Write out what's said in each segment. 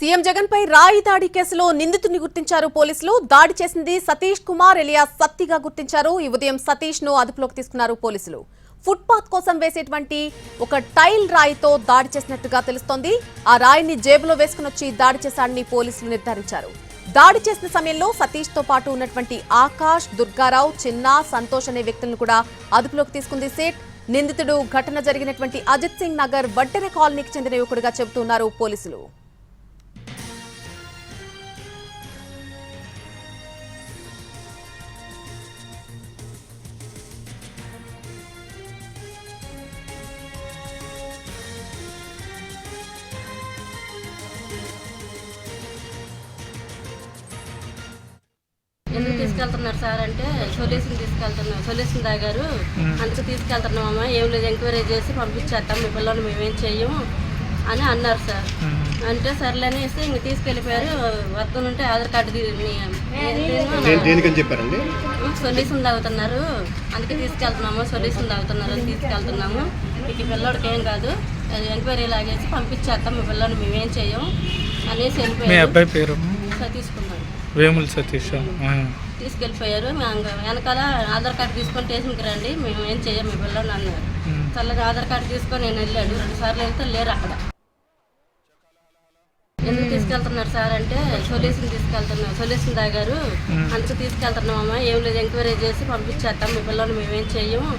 CM Jagan పై రాయి దాడి కేసులో నిందితుడిని గుర్తించారు పోలీసులు. దాడి చేసింది సతీష్ కుమార్ ఎలియాస్ సత్తిగా గుర్తించారు. ఈ ఉదయం సతీష్ ను అదుపులోకి తీసుకున్నారు పోలీసులు. ఫుట్పాత్ కోసం వేసేటువంటి ఒక టైల్ రాయితో దాడి చేసినట్టుగా తెలుస్తోంది. ఆ రాయిని జేబులో వేసుకుని వచ్చి దాడి చేశాడని పోలీసులు నిర్ధారించారు. దాడి చేసిన సమయంలో సతీష్ తో పాటు ఉన్నటువంటి ఆకాష్, దుర్గారావు, చిన్న, సంతోష్ అనే వ్యక్తులను కూడా అదుపులోకి తీసుకుంది సేట్. నిందితుడు ఘటన జరిగినటువంటి అజిత్ సింగ్ నగర్ వడ్డెర కాలనీకి చెందిన యువకుడిగా చెబుతున్నారు పోలీసులు. ఎందుకు తీసుకెళ్తున్నారు సార్ అంటే సొల్యూషన్ తీసుకెళ్తున్నారు, సొల్యూషన్ తాగారు అందుకు తీసుకెళ్తున్నామమ్మా, ఏం లేదు ఎంక్వైరీ చేసి పంపించేస్తాం, మీ పిల్లలు మేమేం చెయ్యము అని అన్నారు సార్. అంటే సర్లేనేసి ఇంక తీసుకెళ్ళిపోయారు. వస్తుంటే ఆధార్ కార్డు సొల్యూషన్ తాగుతున్నారు అందుకే తీసుకెళ్తున్నాము, సొల్యూషన్ తాగుతున్నారు అని తీసుకెళ్తున్నాము, మీకు పిల్లడికి ఏం కాదు, ఎంక్వైరీ లాగేసి పంపించేస్తాం, మీ పిల్లలు మేమేం చెయ్యము అనేసి వెళ్ళిపోయారు. తీసుకున్నాను వేముల సతీష్ తీసుకెళ్ళిపోయారు. వెనకాల ఆధార్ కార్డు తీసుకొని స్టేషన్కి రండి, మేము ఏం చెయ్యం మీ పిల్లలు అన్నారు. చల్లగా ఆధార్ కార్డు తీసుకొని నేను వెళ్ళాడు. 2 సార్లు వెళ్తే లేరు అక్కడ. ఎందుకు తీసుకెళ్తున్నారు సార్ అంటే సొల్యూషన్ తీసుకెళ్తున్నారు, సొల్యూషన్ తాగారు అందుకు తీసుకెళ్తున్నామమ్మా, ఏం లేదు ఎంక్వైరీ చేసి పంపించేస్తాం, మీ పిల్లలు మేమేం చెయ్యము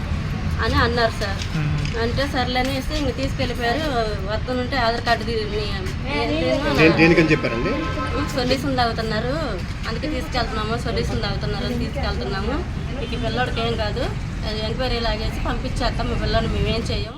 అని అన్నారు సార్. అంటే సర్లేనేసి ఇంక తీసుకెళ్ళిపోయారు. వస్తుంటే ఆధార్ కార్డు సొల్యూషన్ తాగుతున్నారు అందుకే తీసుకెళ్తున్నాము, సొల్యూషన్ తాగుతున్నారు అని తీసుకెళ్తున్నాము, మీకు పిల్లడికి ఏం కాదు, ఎంక్వైరీ లాగేసి పంపించేస్తాం, మీ పిల్లలు మేమేం చెయ్యం.